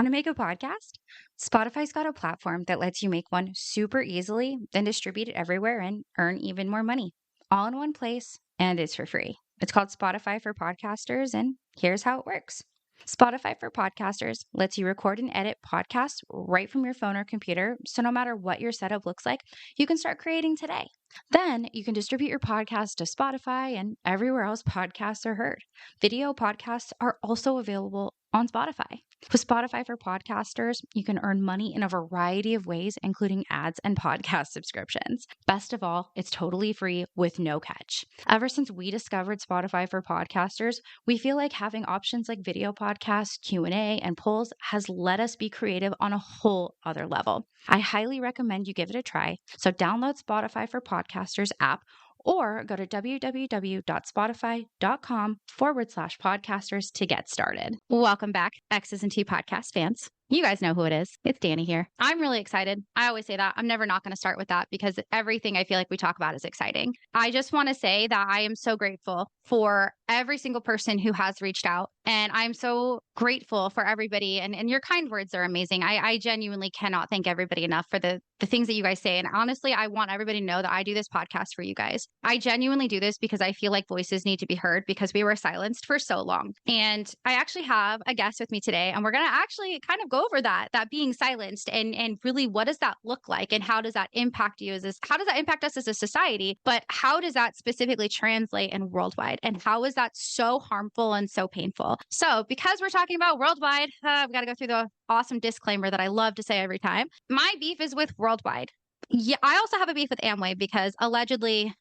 Want to make a podcast? Spotify's got a platform that lets you make one super easily, then distribute it everywhere and earn even more money. All in one place, and it's for free. It's called Spotify for Podcasters, and here's how it works. Spotify for Podcasters lets you record and edit podcasts right from your phone or computer, so no matter what your setup looks like, you can start creating today. Then you can distribute your podcast to Spotify and everywhere else podcasts are heard. Video podcasts are also available on Spotify. With Spotify for Podcasters, you can earn money in a variety of ways, including ads and podcast subscriptions. Best of all, it's totally free with no catch. Ever since we discovered Spotify for Podcasters, we feel like having options like video podcasts, Q&A, and polls has let us be creative on a whole other level. I highly recommend you give it a try. So download Spotify for Podcasters app or go to www.spotify.com/podcasters to get started. Welcome back, X's and T podcast fans. You guys know who it is. It's Danny here. I'm really excited. I always say that. I'm never not going to start with that because everything I feel like we talk about is exciting. I just want to say that I am so grateful for every single person who has reached out. And I'm so grateful for everybody. And your kind words are amazing. I genuinely cannot thank everybody enough for the things that you guys say. And honestly, I want everybody to know that I do this podcast for you guys. I genuinely do this because I feel like voices need to be heard because we were silenced for so long. And I actually have a guest with me today, and we're going to actually kind of go over that being silenced and really what does that look like and how does that impact you how does that impact us as a society, but how does that specifically translate in worldwide and how is that so harmful and so painful? So because we're talking about worldwide, I've got to go through the awesome disclaimer that I love to say every time. My beef is with worldwide. Yeah, I also have a beef with Amway because allegedly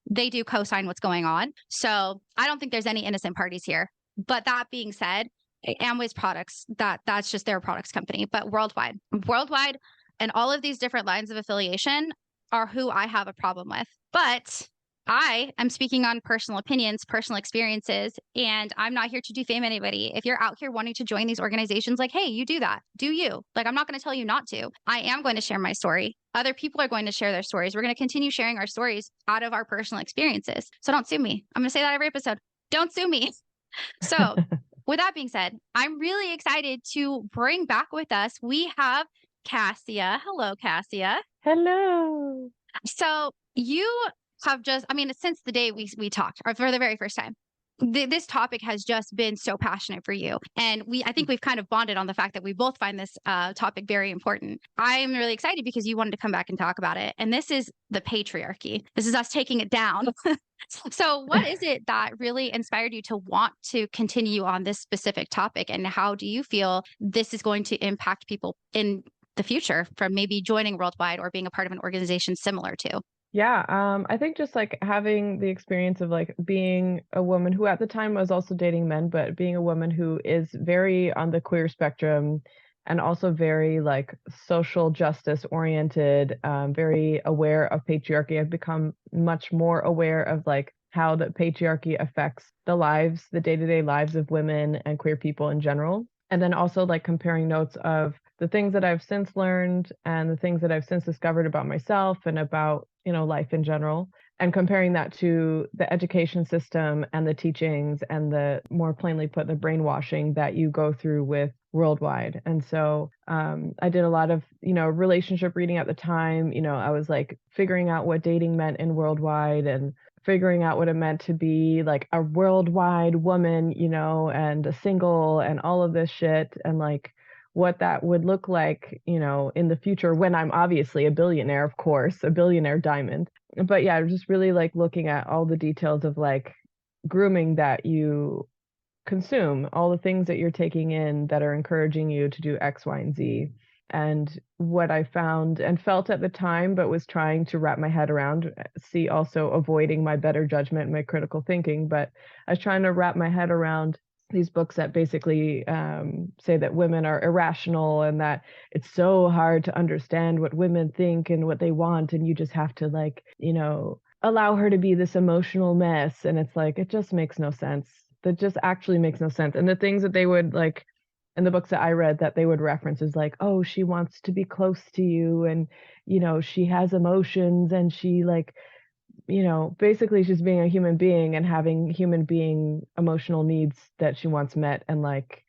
they do co-sign what's going on. So I don't think there's any innocent parties here. But that being said, Amway's products, that's just their products company, but worldwide, and all of these different lines of affiliation are who I have a problem with. But I am speaking on personal opinions, personal experiences, and I'm not here to defame anybody. If you're out here wanting to join these organizations, like, hey, you do that. Do you? Like, I'm not going to tell you not to. I am going to share my story. Other people are going to share their stories. We're going to continue sharing our stories out of our personal experiences. So don't sue me. I'm going to say that every episode. Don't sue me. So with that being said, I'm really excited to bring back with us, we have Cassia. Hello, Cassia. Hello. So you have since the day we talked, or for the very first time, this topic has just been so passionate for you. And I think we've kind of bonded on the fact that we both find this topic very important. I'm really excited because you wanted to come back and talk about it. And this is the patriarchy. This is us taking it down. So what is it that really inspired you to want to continue on this specific topic? And how do you feel this is going to impact people in the future from maybe joining Worldwide or being a part of an organization similar to? Yeah, I think just like having the experience of like being a woman who at the time was also dating men, but being a woman who is very on the queer spectrum and also very like social justice oriented, very aware of patriarchy. I've become much more aware of like how the patriarchy affects the day-to-day lives of women and queer people in general. And then also like comparing notes of the things that I've since learned and the things that I've since discovered about myself and about, life in general, and comparing that to the education system and the teachings and the, more plainly put, the brainwashing that you go through with Worldwide. And so I did a lot of, relationship reading at the time. I was like figuring out what dating meant in Worldwide and figuring out what it meant to be like a worldwide woman, and a single and all of this shit, and like what that would look like, in the future when I'm obviously a billionaire, of course, a billionaire diamond. But yeah, just really like looking at all the details of like grooming that you consume, all the things that you're taking in that are encouraging you to do X, Y, and Z. And what I found and felt at the time, but was trying to wrap my head around, see also avoiding my better judgment, my critical thinking, but I was trying to wrap my head around these books that basically say that women are irrational and that it's so hard to understand what women think and what they want. And you just have to like, allow her to be this emotional mess. And it's like, it just makes no sense. That just actually makes no sense. And the things that they would like, in the books that I read that they would reference is like, oh, she wants to be close to you. And, she has emotions and she like, basically she's being a human being and having human being emotional needs that she wants met. And like,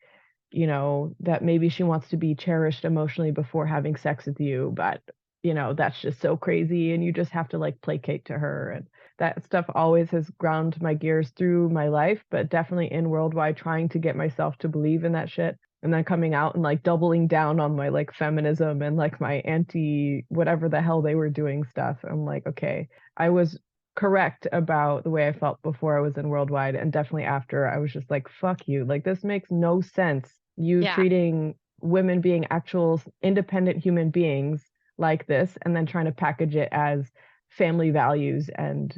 you know, that maybe she wants to be cherished emotionally before having sex with you, but, you know, that's just so crazy and you just have to like placate to her. And that stuff always has ground my gears through my life, but definitely in Worldwide trying to get myself to believe in that shit. And then coming out and like doubling down on my like feminism and like my anti whatever the hell they were doing stuff. I'm like, okay, I was correct about the way I felt before I was in Worldwide, and definitely after. I was just like, fuck you. Like, this makes no sense. You Yeah. treating women being actual independent human beings like this, and then trying to package it as family values and,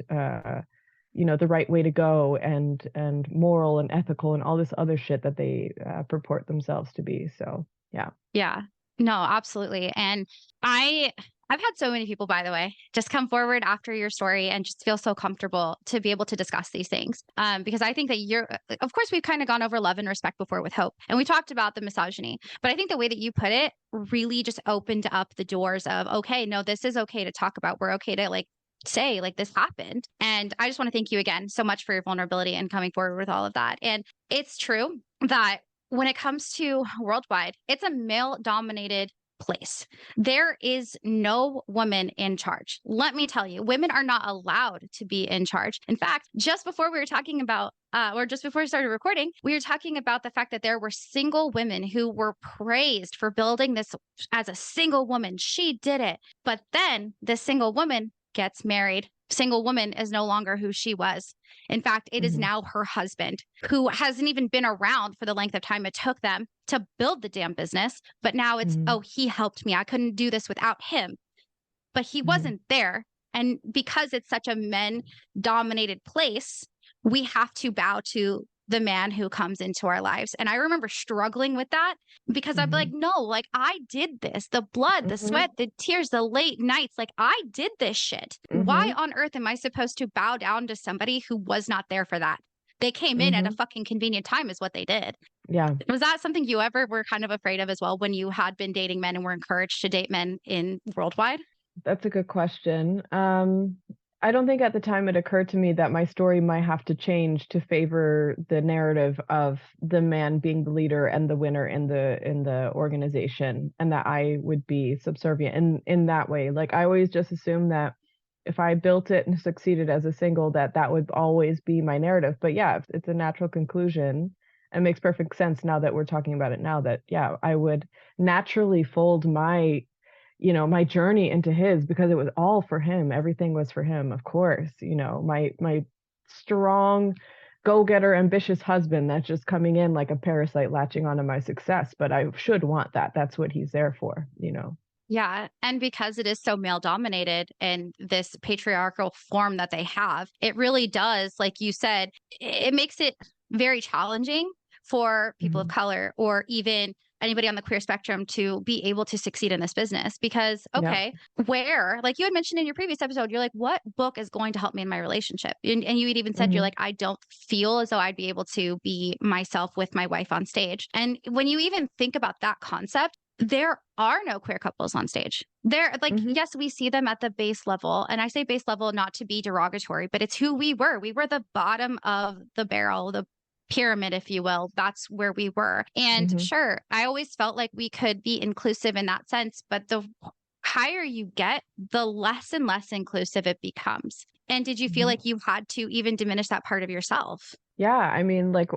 you know, the right way to go and moral and ethical and all this other shit that they purport themselves to be. So, yeah. Yeah. No, absolutely. And I've had so many people, by the way, just come forward after your story and just feel so comfortable to be able to discuss these things. Because I think that of course, we've kind of gone over love and respect before with Hope, and we talked about the misogyny. But I think the way that you put it really just opened up the doors of, okay, no, this is okay to talk about. We're okay to like say like this happened. And I just want to thank you again so much for your vulnerability and coming forward with all of that. And it's true that when it comes to Worldwide, it's a male dominated place. There is no woman in charge. Let me tell you, women are not allowed to be in charge. In fact, just before we were talking about, or just before we started recording, we were talking about the fact that there were single women who were praised for building this as a single woman. She did it. But then this single woman gets married. Single woman is no longer who she was. In fact, it is now her husband, who hasn't even been around for the length of time it took them to build the damn business. But now it's, oh, he helped me. I couldn't do this without him. But he wasn't there. And because it's such a men dominated place, we have to bow to the man who comes into our lives. And I remember struggling with that because I'd be like, no, like I did this, the blood, the sweat, the tears, the late nights, like I did this shit. Why on earth am I supposed to bow down to somebody who was not there for that? They came in at a fucking convenient time is what they did. Yeah. Was that something you ever were kind of afraid of as well when you had been dating men and were encouraged to date men in Worldwide? That's a good question. I don't think at the time it occurred to me that my story might have to change to favor the narrative of the man being the leader and the winner in the organization, and that I would be subservient in that way. Like, I always just assumed that if I built it and succeeded as a single, that would always be my narrative. But yeah, it's a natural conclusion. It makes perfect sense now that we're talking about it now, that yeah, I would naturally fold my, you know, my journey into his, because it was all for him. Everything was for him, of course. You know, my strong, go-getter, ambitious husband that's just coming in like a parasite latching onto my success. But I should want that. That's what he's there for, you know. Yeah. And because it is so male dominated and this patriarchal form that they have, it really does, like you said, it makes it very challenging for people of color or even anybody on the queer spectrum to be able to succeed in this business. Because, okay, where, like you had mentioned in your previous episode, you're like, what book is going to help me in my relationship? And you had even said, you're like, I don't feel as though I'd be able to be myself with my wife on stage. And when you even think about that concept, there are no queer couples on stage. They're like, yes, we see them at the base level. And I say base level not to be derogatory, but it's who we were. We were the bottom of the barrel, the pyramid, if you will. That's where we were. And sure, I always felt like we could be inclusive in that sense, but the higher you get, the less and less inclusive it becomes. And did you feel like you had to even diminish that part of yourself? Yeah, I mean, like,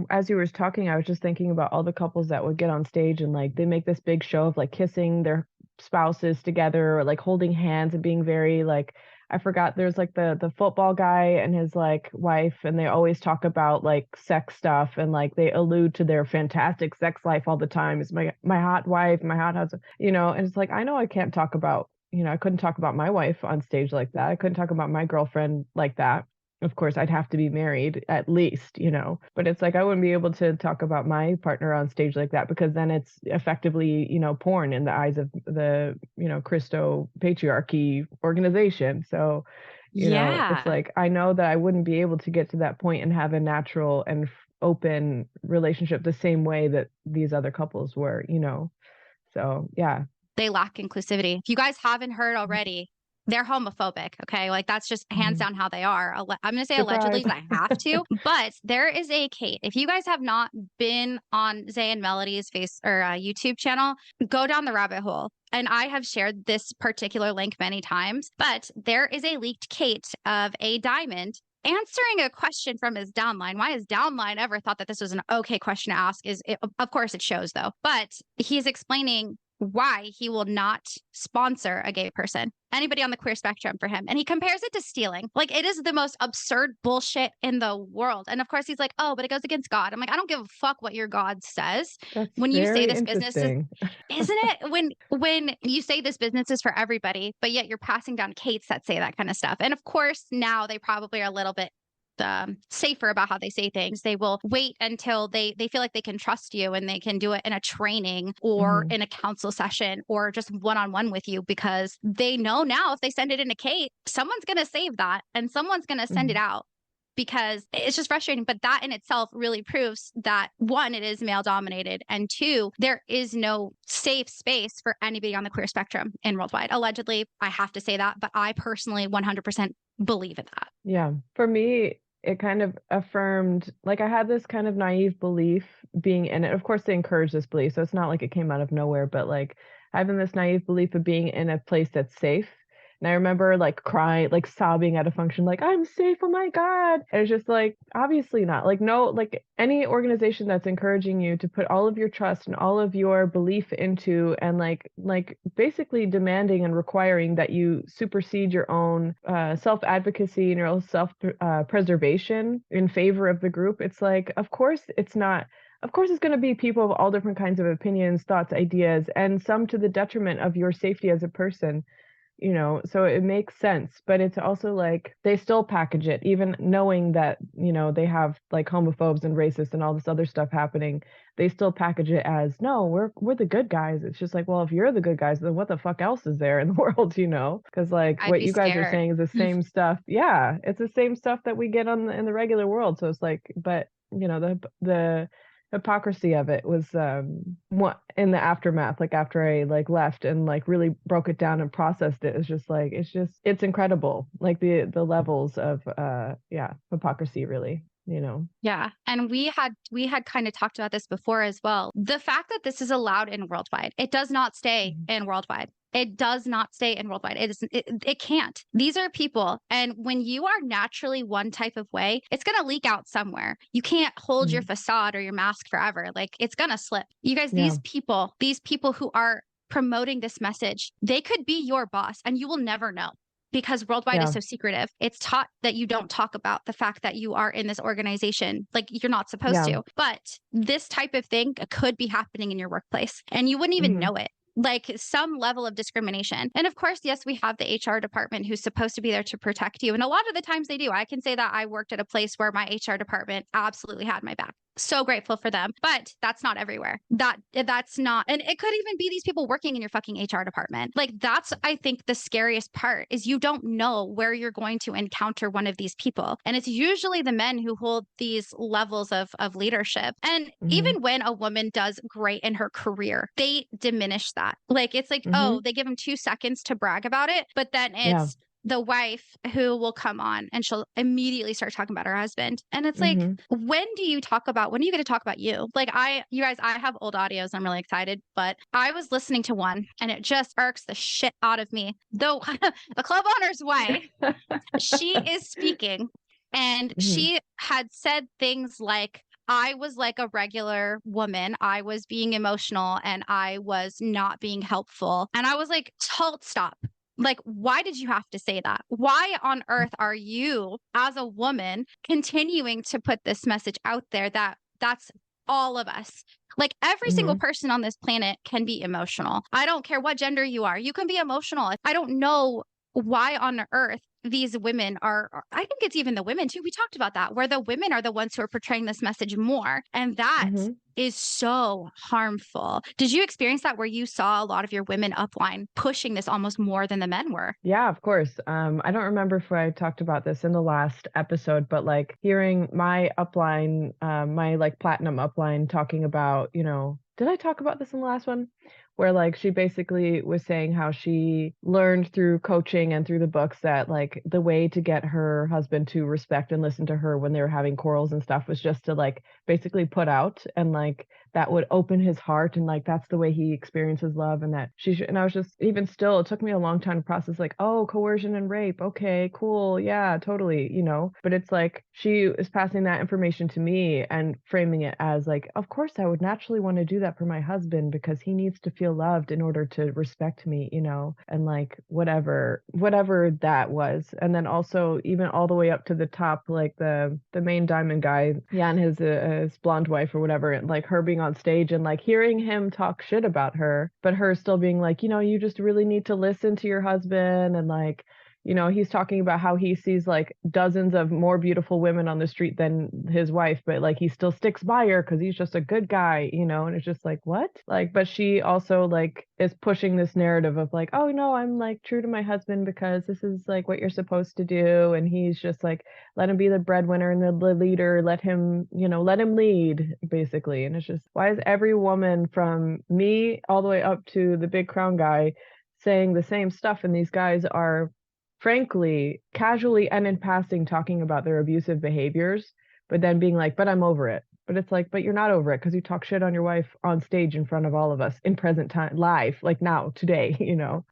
as you were talking, I was just thinking about all the couples that would get on stage and like they make this big show of like kissing their spouses together or like holding hands and being very like, I forgot, there's like the football guy and his like wife, and they always talk about like sex stuff and like they allude to their fantastic sex life all the time. It's my hot wife, my hot husband, you know. And it's like, I know I can't talk about, you know, I couldn't talk about my wife on stage like that. I couldn't talk about my girlfriend like that. Of course, I'd have to be married at least, you know, but it's like I wouldn't be able to talk about my partner on stage like that, because then it's effectively, you know, porn in the eyes of the, you know, Christo patriarchy organization. So, you know, it's like I know that I wouldn't be able to get to that point and have a natural and open relationship the same way that these other couples were, you know. So, yeah. They lack inclusivity. If you guys haven't heard already, they're homophobic. Okay. Like that's just hands down how they are. I'm going to say allegedly, Surprise. but I have to. But there is a Kate. If you guys have not been on Zay and Melody's face or YouTube channel, go down the rabbit hole. And I have shared this particular link many times, but there is a leaked Kate of a diamond answering a question from his downline. Why has downline ever thought that this was an okay question to ask of course it shows though, but he's explaining why he will not sponsor a gay person, anybody on the queer spectrum for him. And he compares it to stealing. Like it is the most absurd bullshit in the world. And of course he's like, oh, but it goes against God. I'm like, I don't give a fuck what your God says. That's When you say very this business is, isn't it? When you say this business is for everybody, but yet you're passing down Kates that say that kind of stuff. And of course now they probably are a little bit safer about how they say things. They will wait until they feel like they can trust you and they can do it in a training or in a counsel session or just one-on-one with you, because they know now if they send it in a Kate, someone's going to save that and someone's going to send it out, because it's just frustrating. But that in itself really proves that, one, it is male dominated, and two, there is no safe space for anybody on the queer spectrum in worldwide. Allegedly, I have to say that, but I personally 100% believe in that. Yeah. For me, it kind of affirmed, like I had this kind of naive belief being in it. Of course, they encourage this belief, so it's not like it came out of nowhere, but like having this naive belief of being in a place that's safe. And I remember like crying, like sobbing at a function, like, I'm safe, oh my God. And it's just like, obviously not. Like, no, like any organization that's encouraging you to put all of your trust and all of your belief into, and like basically demanding and requiring that you supersede your own self-advocacy and your own self-preservation in favor of the group. It's like, of course it's not. Of course, it's going to be people of all different kinds of opinions, thoughts, ideas, and some to the detriment of your safety as a person. So it makes sense, but it's also like they still package it, even knowing that, they have like homophobes and racists and all this other stuff happening. They still package it as, no, we're the good guys. It's just like, well, if you're the good guys, then what the fuck else is there in the world, Because like I'd what be you guys are scared. saying is the same stuff. Yeah, it's the same stuff that we get in the regular world. So it's like, but the hypocrisy of it was what in the aftermath, like after I like left and like really broke it down and processed it, it's incredible, like the levels of hypocrisy, really. Yeah. And we had kind of talked about this before as well. The fact that this is allowed in worldwide, it does not stay in worldwide. It does not stay in worldwide. It can't. These are people. And when you are naturally one type of way, it's going to leak out somewhere. You can't hold your facade or your mask forever. Like it's going to slip. You guys, these people who are promoting this message, they could be your boss and you will never know, because worldwide is so secretive. It's taught that you don't talk about the fact that you are in this organization. Like you're not supposed to. But this type of thing could be happening in your workplace and you wouldn't even know it. Like some level of discrimination. And of course, yes, we have the HR department who's supposed to be there to protect you. And a lot of the times they do. I can say that I worked at a place where my HR department absolutely had my back. So grateful for them, but that's not everywhere. That's not, and it could even be these people working in your fucking HR department. Like that's, I think, the scariest part is you don't know where you're going to encounter one of these people. And it's usually the men who hold these levels of leadership. And even when a woman does great in her career, they diminish that. Like it's like, oh, they give them 2 seconds to brag about it, but then it's the wife who will come on and she'll immediately start talking about her husband. And it's like, when are you going to talk about you? Like you guys, I have old audios. I'm really excited, but I was listening to one and it just irks the shit out of me. Though the club owner's wife, she is speaking and she had said things like, I was like a regular woman. I was being emotional and I was not being helpful. And I was like, halt, stop. Like, why did you have to say that? Why on earth are you, as a woman, continuing to put this message out there that's all of us? Like, every single person on this planet can be emotional. I don't care what gender you are. You can be emotional. I don't know why on earth these women I think it's even the women too. We talked about that, where the women are the ones who are portraying this message more. And that is so harmful. Did you experience that where you saw a lot of your women upline pushing this almost more than the men were? Yeah, of course. I don't remember if I talked about this in the last episode, but like hearing my upline, my like platinum upline talking about, did I talk about this in the last one? where like she basically was saying how she learned through coaching and through the books that like the way to get her husband to respect and listen to her when they were having quarrels and stuff was just to like basically put out, and like that would open his heart, and like that's the way he experiences love, and that she should. And I was just, even still, it took me a long time to process like, oh, coercion and rape, okay, cool, yeah, totally, but it's like she is passing that information to me and framing it as like, of course I would naturally want to do that for my husband because he needs to feel loved in order to respect me, and like whatever that was. And then also even all the way up to the top, like the main diamond guy, yeah, and his blonde wife or whatever, and like her being on stage and like hearing him talk shit about her, but her still being like, you just really need to listen to your husband. And like, he's talking about how he sees like dozens of more beautiful women on the street than his wife, but like he still sticks by her because he's just a good guy, and it's just like, what? Like, but she also like is pushing this narrative of like, oh no, I'm like true to my husband because this is like what you're supposed to do. And he's just like, let him be the breadwinner and the leader, let him lead, basically. And it's just, why is every woman from me all the way up to the big crown guy saying the same stuff, and these guys are frankly casually and in passing talking about their abusive behaviors, but then being like, but I'm over it. But it's like, but you're not over it because you talk shit on your wife on stage in front of all of us in present time, live, like now, today,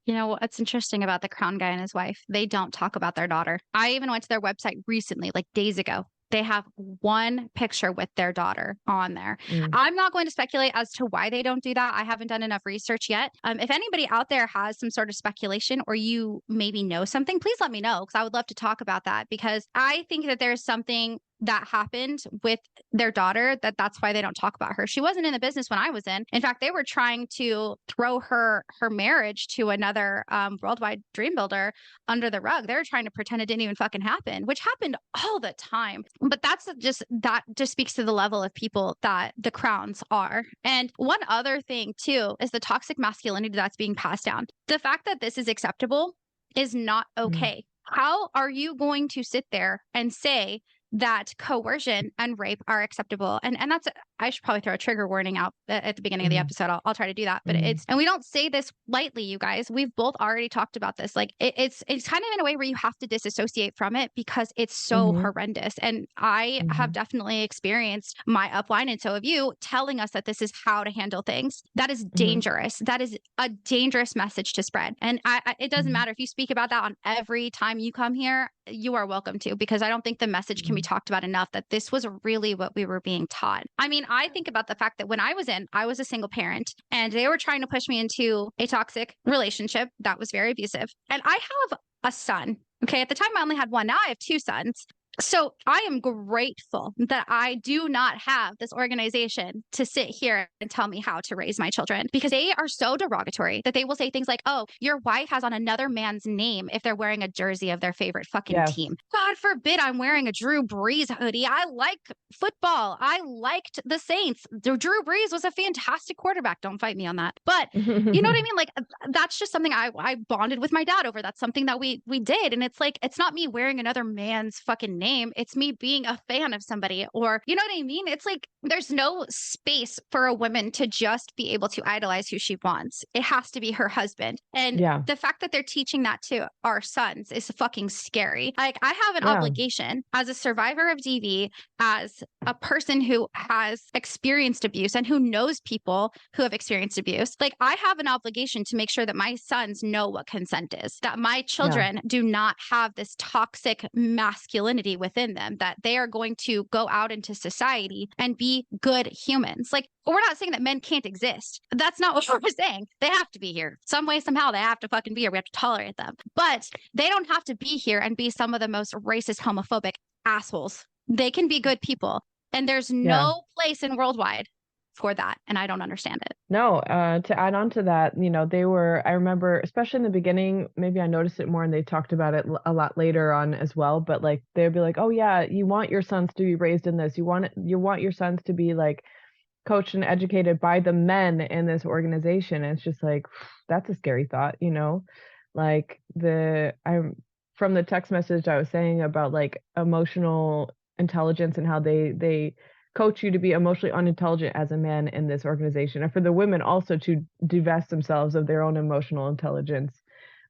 What's interesting about the crown guy and his wife, they don't talk about their daughter. I even went to their website recently, like days ago. They have one picture with their daughter on there. I'm not going to speculate as to why they don't do that. I haven't done enough research yet. If anybody out there has some sort of speculation, or you maybe know something, please let me know, because I would love to talk about that, because I think that there's something that happened with their daughter that's why they don't talk about her. She wasn't in the business when I was in. In fact, they were trying to throw her marriage to another worldwide dream builder under the rug. They were trying to pretend it didn't even fucking happen, which happened all the time. But that just speaks to the level of people that the crowns are. And one other thing too is the toxic masculinity that's being passed down. The fact that this is acceptable is not okay. How are you going to sit there and say that coercion and rape are acceptable? And that's, I should probably throw a trigger warning out at the beginning of the episode. I'll try to do that. But and we don't say this lightly, you guys. We've both already talked about this. Like it's kind of in a way where you have to disassociate from it because it's so horrendous. And I have definitely experienced my upline, and so have you, telling us that this is how to handle things. That is dangerous. That is a dangerous message to spread. And it doesn't matter if you speak about that on every time you come here. You are welcome to, because I don't think the message can be talked about enough, that this was really what we were being taught. I mean, I think about the fact that when I was a single parent, and they were trying to push me into a toxic relationship that was very abusive. And I have a son. Okay. At the time I only had one. Now I have two sons. So I am grateful that I do not have this organization to sit here and tell me how to raise my children, because they are so derogatory that they will say things like, oh, your wife has on another man's name if they're wearing a jersey of their favorite fucking team. God forbid I'm wearing a Drew Brees hoodie. I like football. I liked the Saints. Drew Brees was a fantastic quarterback. Don't fight me on that. But you know what I mean? Like, that's just something I bonded with my dad over. That's something that we did. And it's like, it's not me wearing another man's fucking name. It's me being a fan of somebody, or you know what I mean? It's like, there's no space for a woman to just be able to idolize who she wants. It has to be her husband. And the fact that they're teaching that to our sons is fucking scary. Like, I have an obligation as a survivor of DV, as a person who has experienced abuse and who knows people who have experienced abuse. Like, I have an obligation to make sure that my sons know what consent is, that my children do not have this toxic masculinity within them, that they are going to go out into society and be good humans. Like, we're not saying that men can't exist. That's not what we're saying. They have to be here. Some way, somehow, they have to fucking be here. We have to tolerate them. But they don't have to be here and be some of the most racist, homophobic assholes. They can be good people. And there's no place in worldwide for that. And I don't understand it. No, to add on to that, I remember, especially in the beginning, maybe I noticed it more and they talked about it a lot later on as well, but like, they'd be like, oh yeah, you want your sons to be raised in this. You want your sons to be like coached and educated by the men in this organization. And it's just like, that's a scary thought, like from the text message I was saying about like emotional intelligence and how they coach you to be emotionally unintelligent as a man in this organization, and for the women also to divest themselves of their own emotional intelligence.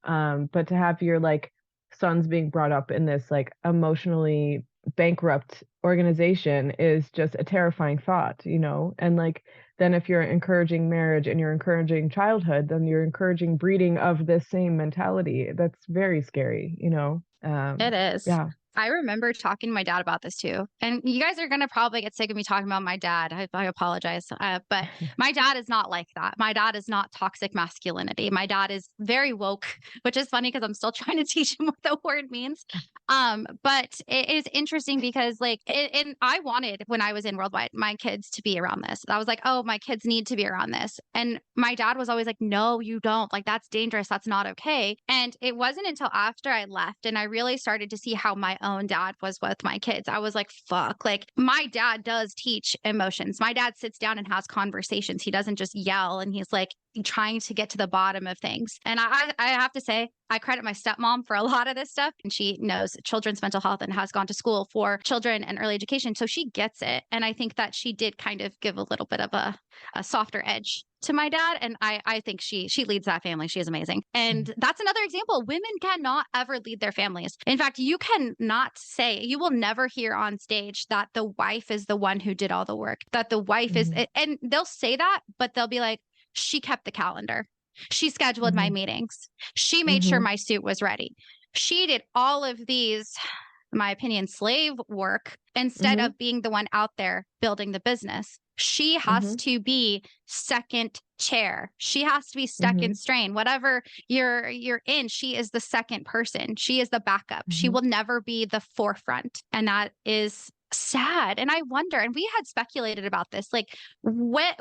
But to have your like sons being brought up in this like emotionally bankrupt organization is just a terrifying thought, you know? And like, then if you're encouraging marriage and you're encouraging childhood, then you're encouraging breeding of this same mentality. That's very scary, you know? It is. Yeah. I remember talking to my dad about this too. And you guys are going to probably get sick of me talking about my dad. I apologize. But my dad is not like that. My dad is not toxic masculinity. My dad is very woke, which is funny because I'm still trying to teach him what the word means. But it is interesting because like, and I wanted when I was in Worldwide, my kids to be around this. I was like, oh, my kids need to be around this. And my dad was always like, no, you don't. Like, that's dangerous. That's not okay. And it wasn't until after I left and I really started to see how my own dad was with my kids. I was like, fuck, like my dad does teach emotions. My dad sits down and has conversations. He doesn't just yell and he's like trying to get to the bottom of things. And I have to say, I credit my stepmom for a lot of this stuff. And she knows children's mental health and has gone to school for children and early education. So she gets it. And I think that she did kind of give a little bit of a softer edge to my dad. And I think she leads that family. She is amazing. And that's another example. Women cannot ever lead their families. In fact, you cannot say, you will never hear on stage that the wife is the one who did all the work, that the wife is, and they'll say that, but they'll be like, she kept the calendar. She scheduled my meetings. She made sure my suit was ready. She did all of these, in my opinion, slave work instead of being the one out there building the business. She has to be second chair. She has to be second strain. Whatever you're in, she is the second person. She is the backup. She will never be the forefront. And that is sad. And I wonder, and we had speculated about this, like what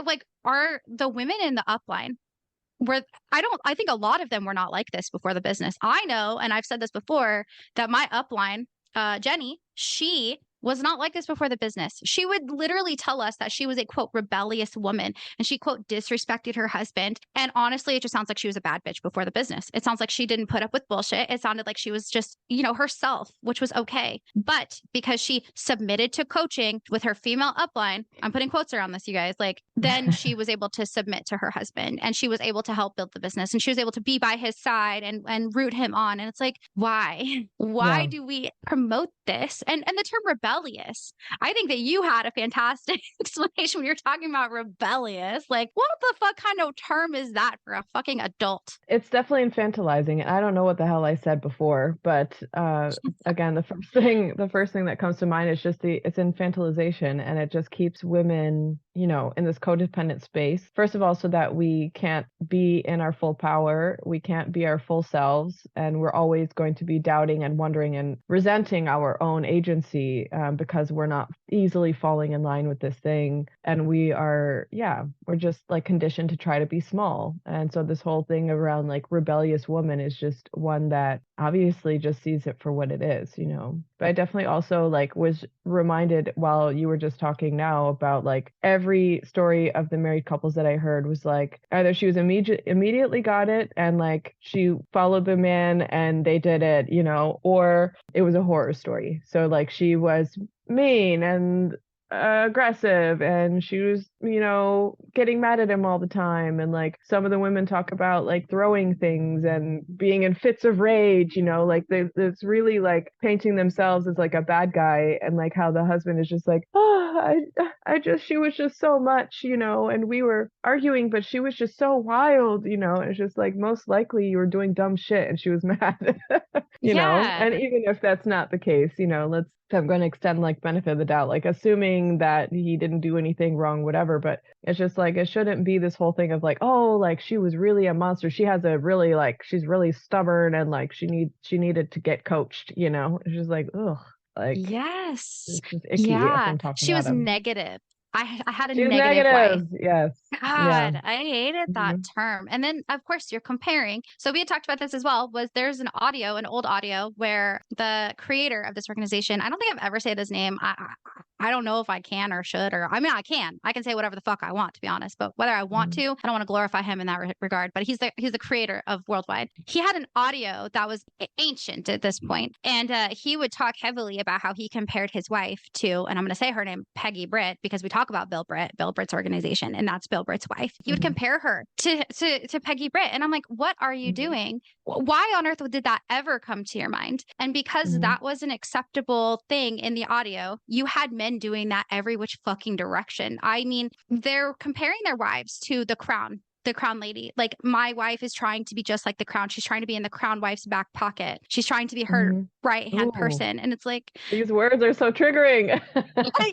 are the women in the upline where I think a lot of them were not like this before the business. I know, and I've said this before, that my upline, Jenny, she was not like this before the business. She would literally tell us that she was a quote rebellious woman and she quote disrespected her husband. And honestly, it just sounds like she was a bad bitch before the business. It sounds like she didn't put up with bullshit. It sounded like she was just, herself, which was okay. But because she submitted to coaching with her female upline, I'm putting quotes around this, you guys, like then she was able to submit to her husband and she was able to help build the business and she was able to be by his side and root him on. And it's like, why? Why do we promote this? And the term rebellious, I think that you had a fantastic explanation when you're talking about rebellious. Like, what the fuck kind of term is that for a fucking adult? It's definitely infantilizing. And I don't know what the hell I said before, but again, the first thing that comes to mind is just it's infantilization, and it just keeps women, in this codependent space. First of all, so that we can't be in our full power, we can't be our full selves, and we're always going to be doubting and wondering and resenting our own agency because we're not easily falling in line with this thing. And we're just like conditioned to try to be small. And so this whole thing around like rebellious woman is just one that obviously just sees it for what it is, But I definitely also like was reminded while you were just talking now about like every story of the married couples that I heard was like either she was immediately got it and like she followed the man and they did it, or it was a horror story. So like she was mean and aggressive and she was getting mad at him all the time, and like some of the women talk about like throwing things and being in fits of rage, like it's really like painting themselves as like a bad guy, and like how the husband is just like, she was just so much, and we were arguing but she was just so wild, it's just like most likely you were doing dumb shit and she was mad. And even if that's not the case, I'm going to extend like benefit of the doubt, like assuming that he didn't do anything wrong, whatever. But it's just like, it shouldn't be this whole thing of like, oh, like she was really a monster. She has a really like, she's really stubborn and like she needed to get coached, It's just like, ugh, like, yes. It's just icky. Yeah. She was negative. I had a She was negative way. Yes. God, Yeah. I hated that term. And then, of course, you're comparing. So we had talked about this as well, there's an old audio where the creator of this organization, I don't think I've ever said his name. I don't know if I can or should, or I mean, I can say whatever the fuck I want, to be honest, but whether I want Mhm. to, I don't want to glorify him in that regard, but he's the creator of Worldwide. He had an audio that was ancient at this point, and he would talk heavily about how he compared his wife to, and I'm going to say her name, Peggy Britt, because we talk about Bill Britt's organization, and that's Bill Britt's wife. He would Mhm. compare her to Peggy Britt, and I'm like, what are you Mhm. doing? Why on earth did that ever come to your mind? And because Mhm. that was an acceptable thing in the audio, you had men doing that every which fucking direction. I mean, they're comparing their wives to the crown lady. Like, my wife is trying to be just like the crown. She's trying to be in the crown wife's back pocket. She's trying to be her Mhm. right hand Ooh, person. And it's like, these words are so triggering.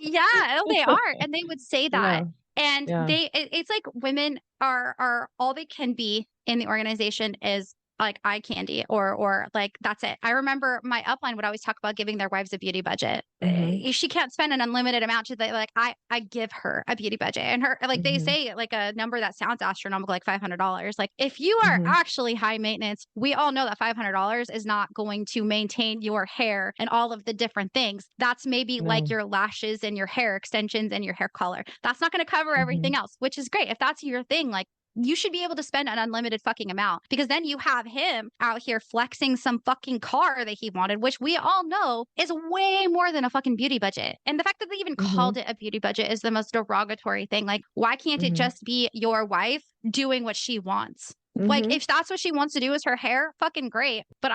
yeah, they are. And they would say that. Yeah. And Yeah. it's like women are all they can be in the organization is like eye candy, or like that's it. I remember my upline would always talk about giving their wives a beauty budget. Mhm. She can't spend an unlimited amount. She's like, I give her a beauty budget, and her, like, they Mhm. say like a number that sounds astronomical, like $500. Like, if you are Mhm. actually high maintenance, we all know that $500 is not going to maintain your hair and all of the different things. That's maybe like No. your lashes and your hair extensions and your hair color. That's not going to cover everything Mhm. else, which is great. If that's your thing, like, you should be able to spend an unlimited fucking amount, because then you have him out here flexing some fucking car that he wanted, which we all know is way more than a fucking beauty budget. And the fact that they even Mhm. called it a beauty budget is the most derogatory thing. Like, why can't it Mhm. just be your wife doing what she wants? Like, Mhm. if that's what she wants to do is her hair, fucking great. But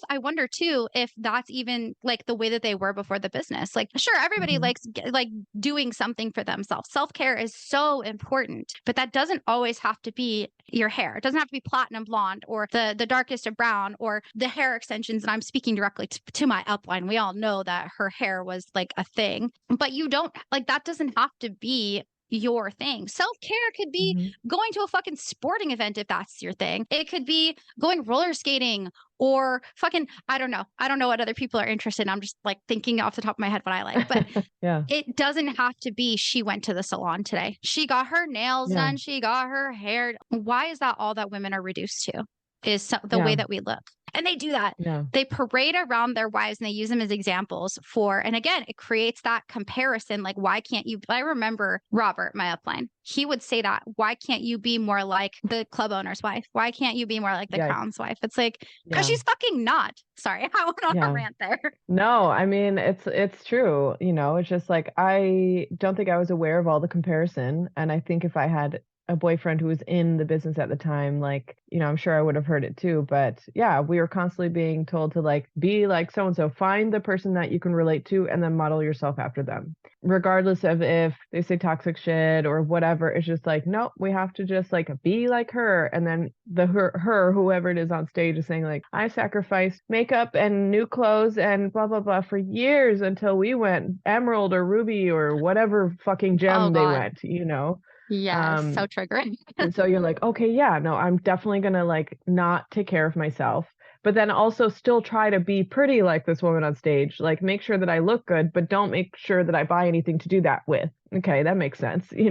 I wonder too if that's even like the way that they were before the business. Like, sure, everybody Mhm. likes like doing something for themselves. Self-care is so important, but that doesn't always have to be your hair. It doesn't have to be platinum blonde or the darkest of brown or the hair extensions. And I'm speaking directly to my upline. We all know that her hair was like a thing, but you don't, like, that doesn't have to be your thing. Self-care could be Mhm. going to a fucking sporting event if that's your thing. It could be going roller skating or fucking, I don't know. I don't know what other people are interested in. I'm just like thinking off the top of my head what I like. But Yeah. it doesn't have to be she went to the salon today. She got her nails Yeah. done. She got her hair. Why is that all that women are reduced to? Is the way Yeah. that we look. And they do that. Yeah. They parade around their wives and they use them as examples for, and again, it creates that comparison. Like, why can't you? I remember Robert, my upline, he would say that, why can't you be more like the club owner's wife? Why can't you be more like the Yikes. crown's wife? It's like, because Yeah. she's fucking not. Sorry, I went on a Yeah. rant there. No, I mean, it's true, it's just like I don't think I was aware of all the comparison, and I think if I had a boyfriend who was in the business at the time, like, I'm sure I would have heard it too, but yeah, we were constantly being told to like be like so and so, find the person that you can relate to and then model yourself after them. Regardless of if they say toxic shit or whatever, it's just like, nope, we have to just like be like her. And then whoever it is on stage is saying like, I sacrificed makeup and new clothes and blah, blah, blah for years until we went emerald or ruby or whatever fucking Oh gem they God. went. Yes. So triggering. And so you're like, okay, yeah, no, I'm definitely gonna like not take care of myself, but then also still try to be pretty like this woman on stage. Like make sure that I look good, but don't make sure that I buy anything to do that with. Okay, that makes sense. And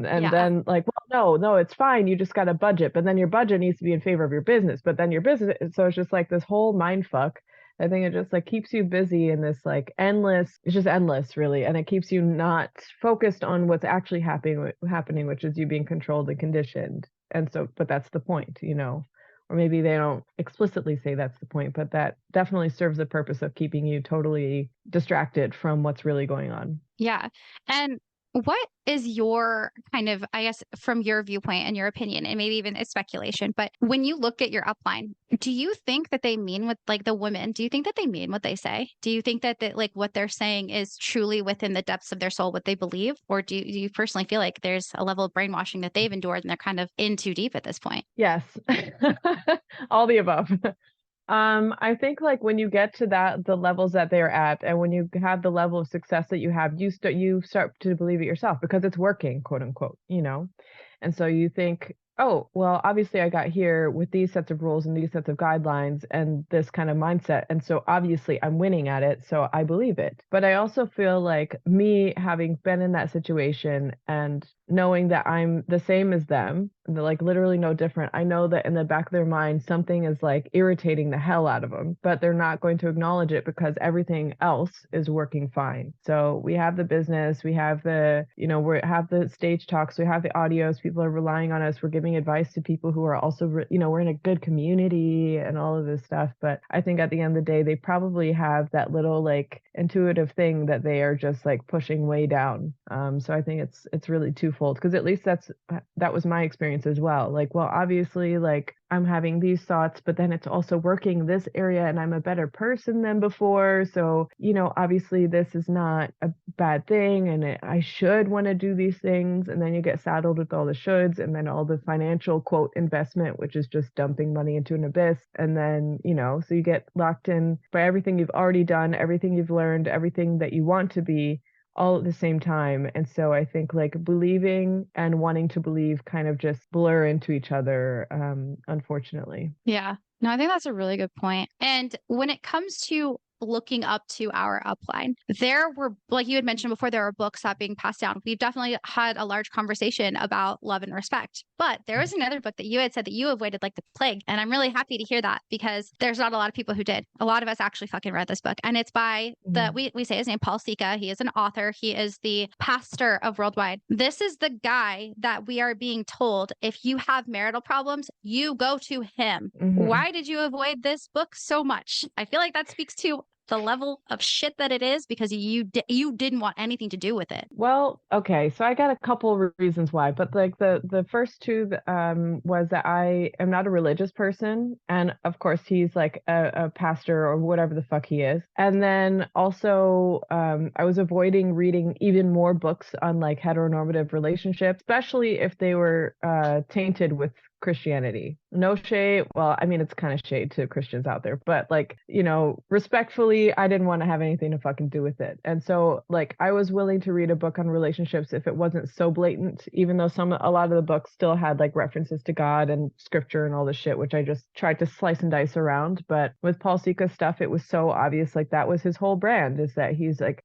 Yeah. then like, well, no, it's fine. You just got a budget, but then your budget needs to be in favor of your business, but then your business. So it's just like this whole mind fuck. I think it just like keeps you busy in this like it's just endless really. And it keeps you not focused on what's actually happening, which is you being controlled and conditioned. And so, but that's the point. Or maybe they don't explicitly say that's the point, but that definitely serves the purpose of keeping you totally distracted from what's really going on. Yeah. And what is your kind of, I guess, from your viewpoint and your opinion, and maybe even a speculation, but when you look at your upline, do you think that they mean what, like the women, do you think that they mean what they say? Do you think that, like what they're saying is truly within the depths of their soul, what they believe? Or do you personally feel like there's a level of brainwashing that they've endured and they're kind of in too deep at this point? Yes. All the above. I think like when you get to the levels that they're at, and when you have the level of success that you have, you start to believe it yourself because it's working, quote unquote. And so you think Oh, well, obviously I got here with these sets of rules and these sets of guidelines and this kind of mindset. And so obviously I'm winning at it. So I believe it. But I also feel like me having been in that situation and knowing that I'm the same as them, and they're like literally no different. I know that in the back of their mind, something is like irritating the hell out of them, but they're not going to acknowledge it because everything else is working fine. So we have the business, we have the, we have the stage talks, we have the audios, people are relying on us. We're giving advice to people who are also, we're in a good community and all of this stuff. But I think at the end of the day, they probably have that little like intuitive thing that they are just like pushing way down. So I think it's really twofold, because at least that was my experience as well. Like, well, obviously, like I'm having these thoughts, but then it's also working this area and I'm a better person than before. So, obviously this is not a bad thing and I should want to do these things. And then you get saddled with all the shoulds and then all the financial quote investment, which is just dumping money into an abyss. And then, so you get locked in by everything you've already done, everything you've learned, everything that you want to be, all at the same time. And so I think like believing and wanting to believe kind of just blur into each other, unfortunately. Yeah. No, I think that's a really good point. And when it comes to looking up to our upline, there were, like you had mentioned before, there are books that are being passed down. We've definitely had a large conversation about love and respect. But there was another book that you had said that you avoided like the plague. And I'm really happy to hear that, because there's not a lot of people who did. A lot of us actually fucking read this book. And it's by we say his name, Paul Sika. He is an author. He is the pastor of Worldwide. This is the guy that we are being told, if you have marital problems, you go to him. Why did you avoid this book so much? I feel like that speaks to the level of shit that it is, because you didn't want anything to do with it. Well, okay, so I got a couple reasons why, but like the first two was that I am not a religious person, and of course he's like a pastor or whatever the fuck he is. And then also I was avoiding reading even more books on like heteronormative relationships, especially if they were tainted with Christianity. No shade. Well, I mean, it's kind of shade to Christians out there, but like, respectfully, I didn't want to have anything to fucking do with it. And so like I was willing to read a book on relationships if it wasn't so blatant, even though a lot of the books still had like references to God and scripture and all this shit, which I just tried to slice and dice around. But with Paul Sika's stuff, it was so obvious, like that was his whole brand, is that he's like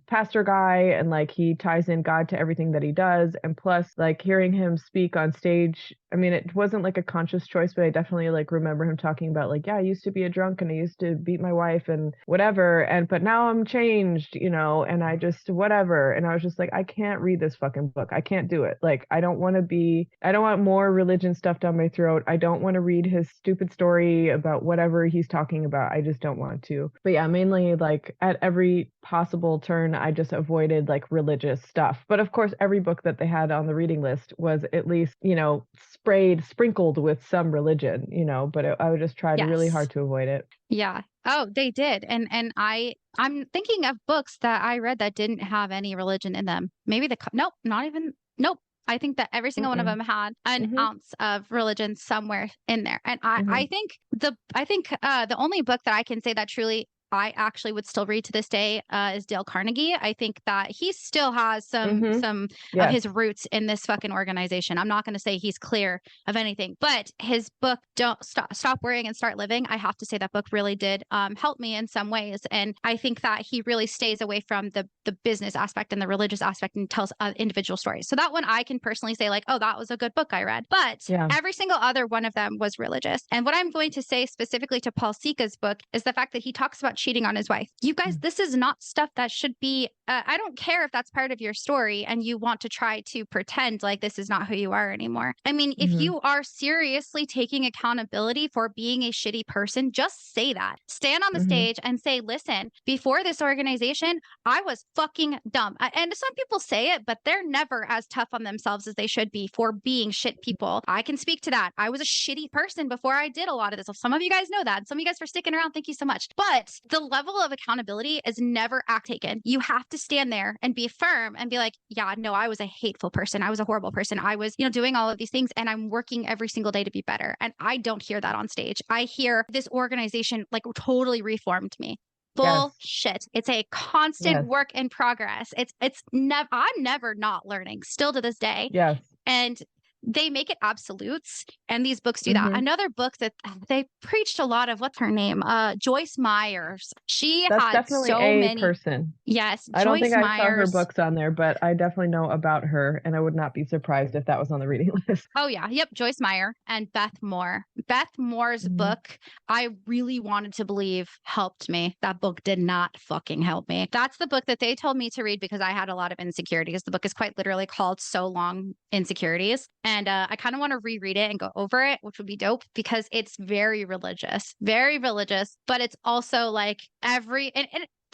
pastor guy, and like he ties in God to everything that he does. And plus like hearing him speak on stage, I mean, it wasn't like a conscious choice, but I definitely like remember him talking about like, yeah, I used to be a drunk and I used to beat my wife and whatever. But now I'm changed, and I just whatever. And I was just like, I can't read this fucking book. I can't do it. Like, I don't want more religion stuff down my throat. I don't want to read his stupid story about whatever he's talking about. I just don't want to. But yeah, mainly like at every possible turn, I just avoided like religious stuff. But of course, every book that they had on the reading list was at least, sprinkled with some religion, but I would just try really hard to avoid it. Yeah. Oh, they did. And I'm thinking of books that I read that didn't have any religion in them. Maybe nope, not even, nope. I think that every single one of them had an ounce of religion somewhere in there. And I think the only book that I can say that truly I actually would still read to this day is Dale Carnegie. I think that he still has some of his roots in this fucking organization. I'm not going to say he's clear of anything, but his book, Don't Stop Worrying and Start Living, I have to say that book really did help me in some ways. And I think that he really stays away from the business aspect and the religious aspect and tells individual stories. So that one I can personally say like, oh, that was a good book I read. But every single other one of them was religious. And what I'm going to say specifically to Paul Sika's book is the fact that he talks about cheating on his wife. You guys, this is not stuff that should be, I don't care if that's part of your story and you want to try to pretend like this is not who you are anymore. I mean, if you are seriously taking accountability for being a shitty person, just say that. Stand on the stage and say, listen, before this organization, I was fucking dumb. And some people say it, but they're never as tough on themselves as they should be for being shit people. I can speak to that. I was a shitty person before I did a lot of this. Some of you guys know that. Some of you guys for sticking around. Thank you so much. But the level of accountability is never act taken. You have to stand there and be firm and be like, yeah, no, I was a hateful person. I was a horrible person. I was, doing all of these things and I'm working every single day to be better. And I don't hear that on stage. I hear this organization like totally reformed me. Bullshit. It's a constant work in progress. I'm never not learning still to this day. Yes. And they make it absolutes, and these books do that. Another book that they preached a lot of, what's her name? Joyce Myers. She That's had definitely so a many. person. Yes, I don't think Joyce I saw her Myers. books on there, but I definitely know about her, and I would not be surprised if that was on the reading list. Oh yeah, yep, Joyce Meyer and Beth Moore. Beth Moore's book, I really wanted to believe helped me. That book did not fucking help me. That's the book that they told me to read because I had a lot of insecurities. The book is quite literally called So Long Insecurities. And I kind of want to reread it and go over it, which would be dope because it's very religious, but it's also like and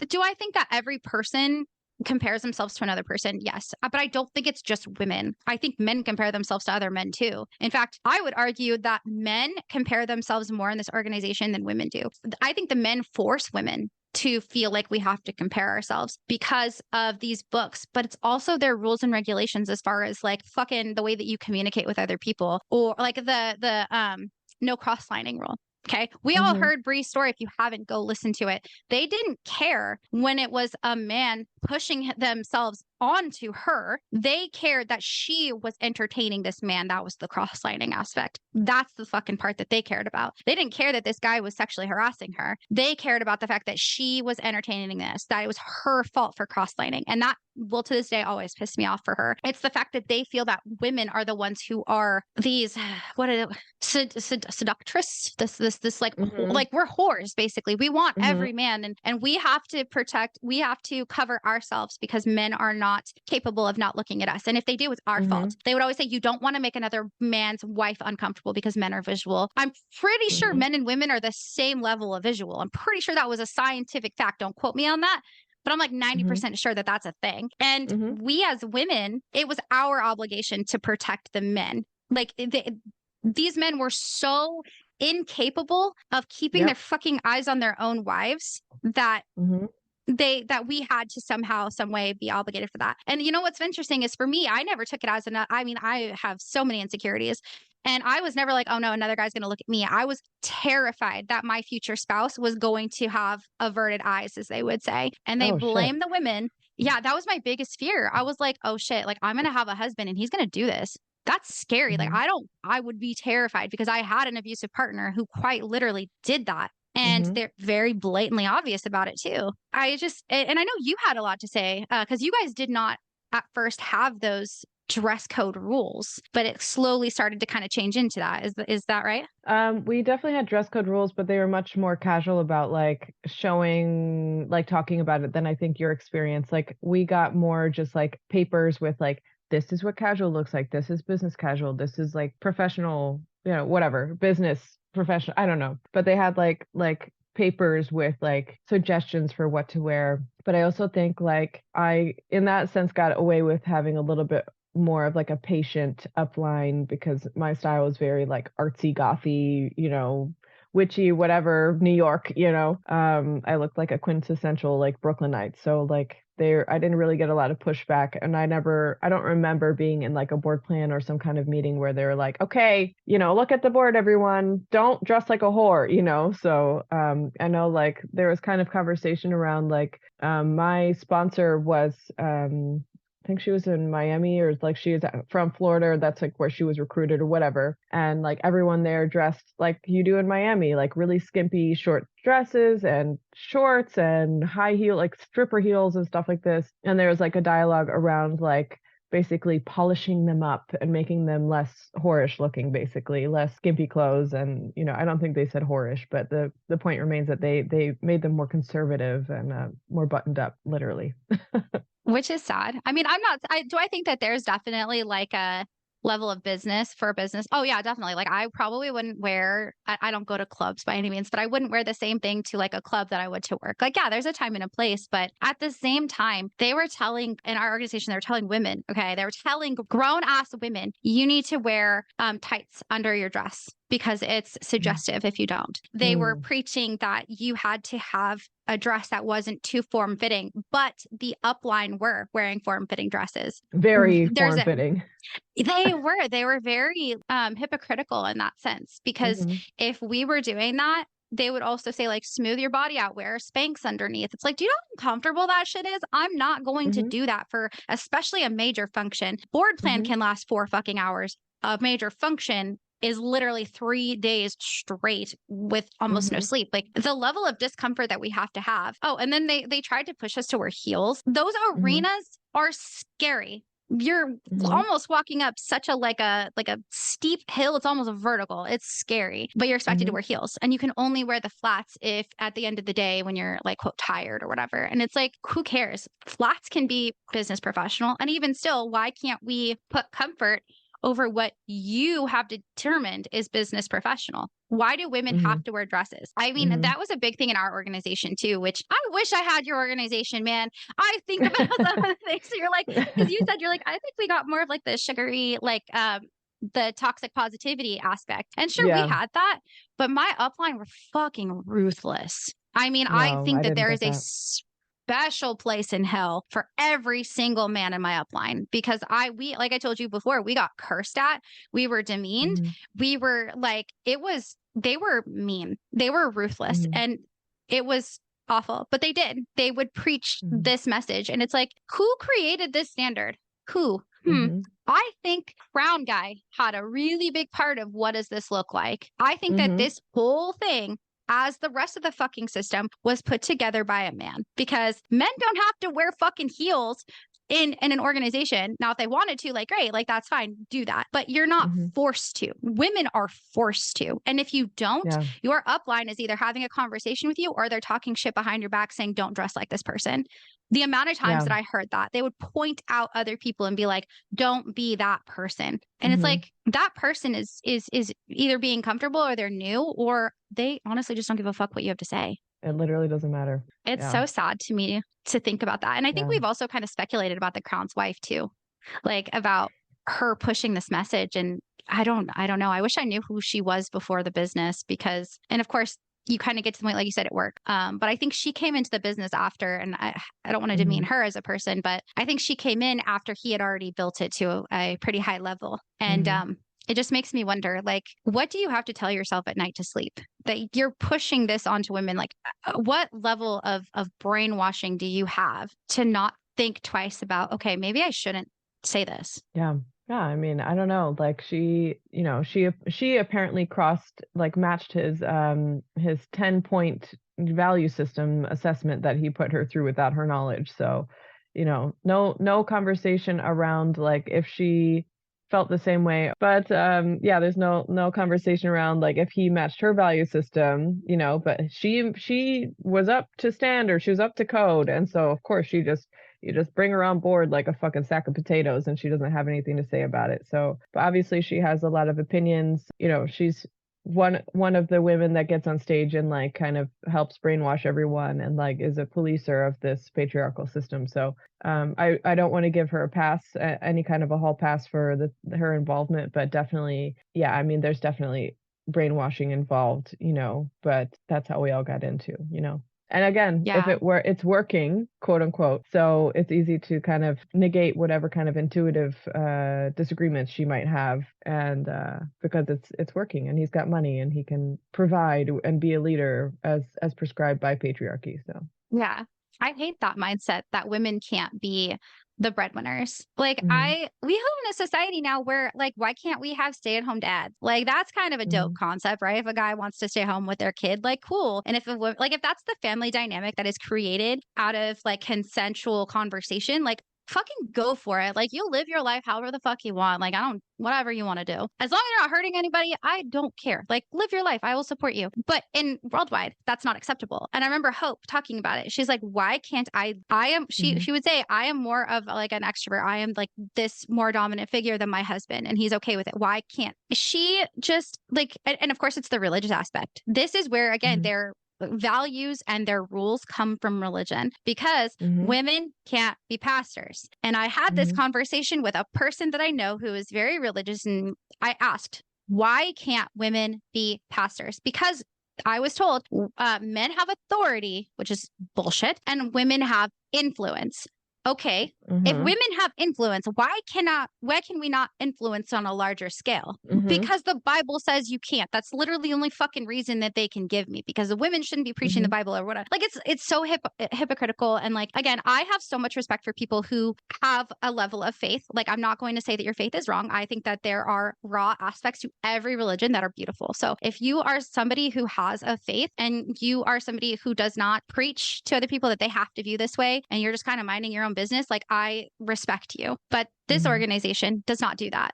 do I think that every person compares themselves to another person? Yes. But I don't think it's just women. I think men compare themselves to other men too. In fact, I would argue that men compare themselves more in this organization than women do. I think the men force women to feel like we have to compare ourselves because of these books, but it's also their rules and regulations as far as like fucking the way that you communicate with other people, or like the no cross-lining rule. Okay. We all heard Bree's story. If you haven't, go listen to it. They didn't care when it was a man pushing themselves onto her. They cared that she was entertaining this man. That was the cross-lining aspect. That's the fucking part that they cared about. They didn't care that this guy was sexually harassing her. They cared about the fact that she was entertaining this, that it was her fault for cross-lining. And that will to this day always piss me off for her. It's the fact that they feel that women are the ones who are these, what are seductress, this like we're whores basically. We want every man, and we have to cover ourselves because men are not capable of not looking at us, and if they do, it's our fault. They would always say you don't want to make another man's wife uncomfortable because men are visual. I'm pretty sure men and women are the same level of visual. I'm pretty sure that was a scientific fact. Don't quote me on that, but I'm like 90% sure that that's a thing. And we as women, it was our obligation to protect the men. Like these men were so incapable of keeping their fucking eyes on their own wives that that we had to somehow, some way be obligated for that. And you know what's interesting is for me, I never took it as I mean, I have so many insecurities. And I was never like, oh no, another guy's going to look at me. I was terrified that my future spouse was going to have averted eyes, as they would say. And they blame the women. Yeah, that was my biggest fear. I was like, oh shit, like I'm going to have a husband and he's going to do this. That's scary. Like I would be terrified because I had an abusive partner who quite literally did that. And they're very blatantly obvious about it too. And I know you had a lot to say because you guys did not at first have those dress code rules, but it slowly started to kind of change into that. Is that right? We definitely had dress code rules, but they were much more casual about like showing, like talking about it than I think your experience. Like we got more just like papers with like, this is what casual looks like. This is business casual. This is like professional, whatever, business professional. I don't know. But they had like papers with like suggestions for what to wear. But I also think like I, in that sense, got away with having a little bit more of like a patient upline because my style was very like artsy, gothy, witchy, whatever, New York, I looked like a quintessential like Brooklynite. So like I didn't really get a lot of pushback, and I don't remember being in like a board plan or some kind of meeting where they were like, okay, look at the board, everyone, don't dress like a whore, So I know like there was kind of conversation around like my sponsor was I think she was in Miami, or like she was from Florida, or that's like where she was recruited or whatever. And like everyone there dressed like you do in Miami, like really skimpy short dresses and shorts and high heel, like stripper heels and stuff like this. And there was like a dialogue around like basically polishing them up and making them less whorish looking, basically less skimpy clothes. And I don't think they said whorish, but the point remains that they made them more conservative and more buttoned up, literally. Which is sad. I mean, do I think that there's definitely like a level of business for business? Oh yeah, definitely. Like I probably wouldn't I don't go to clubs by any means, but I wouldn't wear the same thing to like a club that I would to work. Like, yeah, there's a time and a place, but at the same time, they were telling in our organization, they were telling women, okay, they were telling grown ass women, you need to wear tights under your dress because it's suggestive if you don't. They were preaching that you had to have a dress that wasn't too form-fitting, but the upline were wearing form-fitting dresses. Very form-fitting. They were very hypocritical in that sense, because if we were doing that, they would also say like, smooth your body out, wear Spanx underneath. It's like, do you know how uncomfortable that shit is? I'm not going to do that for especially a major function. Board plan can last 4 fucking hours. a major function is literally 3 days straight with almost no sleep. Like the level of discomfort that we have to have. Oh, and then they tried to push us to wear heels. Those arenas are scary. You're almost walking up such a like a steep hill. It's almost a vertical. It's scary, but you're expected to wear heels, and you can only wear the flats if at the end of the day when you're like quote tired or whatever. And it's like, who cares? Flats can be business professional, and even still, why can't we put comfort over what you have determined is business professional? Why do women have to wear dresses? I mean, that was a big thing in our organization too, which I wish I had your organization, man. I think about some of the things. So you're like, because you said, you're like, I think we got more of like the sugary, like the toxic positivity aspect. And sure, we had that, but my upline were fucking ruthless. I mean, I think that there is a special place in hell for every single man in my upline, because we, like I told you before, we got cursed at, we were demeaned, we were like, they were mean, they were ruthless, and it was awful, but they would preach this message. And it's like, who created this standard? Who? I think Crown Guy had a really big part of what does this look like. I think that this whole thing, as the rest of the fucking system, was put together by a man, because men don't have to wear fucking heels in an organization. Now, if they wanted to, like, great, like that's fine, do that. But you're not forced to. Women are forced to. And if you don't, your upline is either having a conversation with you or they're talking shit behind your back saying, don't dress like this person. The amount of times that I heard that, they would point out other people and be like, don't be that person. And it's like, that person is either being comfortable, or they're new, or they honestly just don't give a fuck what you have to say. It literally doesn't matter. It's so sad to me to think about that. And I think we've also kind of speculated about the Crown's wife too, like about her pushing this message. And I don't know. I wish I knew who she was before the business, because, and of course, you kind of get to the point, like you said, at work. But I think she came into the business after, and I don't want to demean her as a person, but I think she came in after he had already built it to a pretty high level. And it just makes me wonder, like, what do you have to tell yourself at night to sleep that you're pushing this onto women? Like, what level of brainwashing do you have to not think twice about, okay, maybe I shouldn't say this? Yeah. I mean, I don't know. Like she apparently matched his 10-point value system assessment that he put her through without her knowledge. So, no conversation around like if she felt the same way. But there's no conversation around like if he matched her value system, but she was up to standard, she was up to code. And so of course you just bring her on board like a fucking sack of potatoes, and she doesn't have anything to say about it. So, but obviously she has a lot of opinions. She's one of the women that gets on stage and like kind of helps brainwash everyone and like is a policer of this patriarchal system. So I don't want to give her a pass, any kind of a hall pass for her involvement, but definitely, I mean, there's definitely brainwashing involved, but that's how we all got into. And again, if it's working, quote unquote, so it's easy to kind of negate whatever kind of intuitive disagreements she might have, and because it's working, and he's got money, and he can provide and be a leader as prescribed by patriarchy. So I hate that mindset that women can't be the breadwinners. Like we live in a society now where like, why can't we have stay-at-home dads? Like that's kind of a dope concept, right? If a guy wants to stay home with their kid, like cool. And if that's the family dynamic that is created out of like consensual conversation, like fucking go for it. Like you live your life however the fuck you want. Like whatever you want to do. As long as you're not hurting anybody, I don't care. Like live your life. I will support you. But in worldwide, that's not acceptable. And I remember Hope talking about it. She's like, why can't she would say, I am more of like an extrovert. I am like this more dominant figure than my husband, and he's okay with it. Why can't she just like, and of course it's the religious aspect. This is where, again, their values and their rules come from religion, because women can't be pastors. And I had this conversation with a person that I know who is very religious, and I asked, why can't women be pastors? Because I was told men have authority, which is bullshit, and women have influence. Okay, if women have influence, why can we not influence on a larger scale? Because the Bible says you can't. That's literally the only fucking reason that they can give me, because the women shouldn't be preaching the Bible or whatever. Like it's so hypocritical. And like, again, I have so much respect for people who have a level of faith. Like, I'm not going to say that your faith is wrong. I think that there are raw aspects to every religion that are beautiful. So if you are somebody who has a faith and you are somebody who does not preach to other people that they have to view this way, and you're just kind of minding your own business, like, I respect you. But this organization does not do that.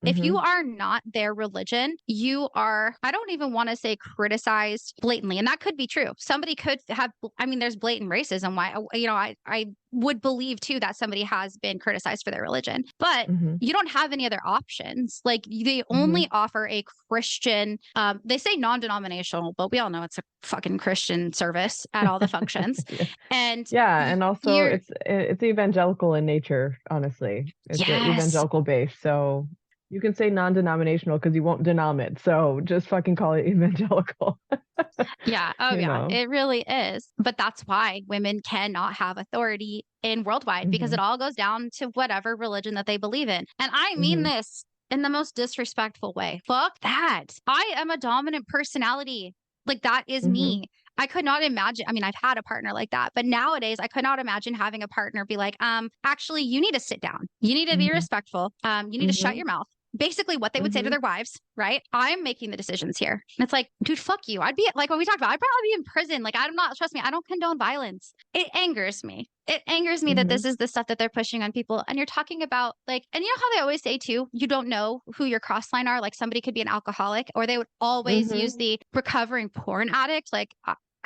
If you are not their religion, you are, I don't even want to say criticized blatantly. And that could be true. Somebody could have, I mean, there's blatant racism. Why, I would believe too that somebody has been criticized for their religion, but you don't have any other options. Like, they only offer a Christian, they say non-denominational, but we all know it's a fucking Christian service at all the functions. And and also it's evangelical in nature, honestly. It's evangelical based. So you can say non-denominational because you won't denom it. So just fucking call it evangelical. It really is. But that's why women cannot have authority in worldwide, because it all goes down to whatever religion that they believe in. And I mean this in the most disrespectful way. Fuck that. I am a dominant personality. Like, that is me. I could not imagine. I mean, I've had a partner like that, but nowadays I could not imagine having a partner be like, actually, you need to sit down. You need to be respectful. You need to shut your mouth. Basically what they would say to their wives, right? I'm making the decisions here. And it's like, dude, fuck you. I'd be like, what we talked about, I'd probably be in prison. Like, trust me, I don't condone violence. It angers me. It angers me that this is the stuff that they're pushing on people. And you're talking about, like, and you know how they always say too, you don't know who your cross line are. Like, somebody could be an alcoholic, or they would always use the recovering porn addict. Like,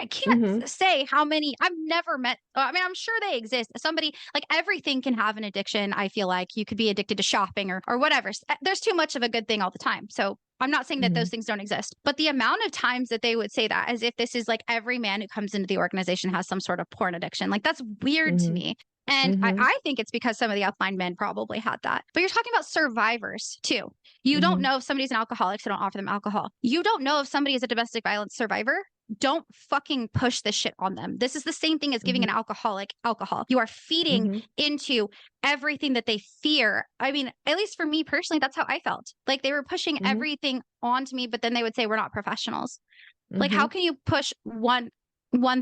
I can't say how many I've never met. I mean, I'm sure they exist. Somebody, like, everything can have an addiction. I feel like you could be addicted to shopping or whatever. There's too much of a good thing all the time. So I'm not saying that those things don't exist, but the amount of times that they would say that, as if this is like every man who comes into the organization has some sort of porn addiction, like, that's weird to me. And I think it's because some of the upline men probably had that. But you're talking about survivors too. You don't know if somebody's an alcoholic, so don't offer them alcohol. You don't know if somebody is a domestic violence survivor. Don't fucking push this shit on them. This is the same thing as giving an alcoholic alcohol. You are feeding into everything that they fear. I mean, at least for me personally, that's how I felt. Like, they were pushing everything onto me, but then they would say, we're not professionals. Like, how can you push one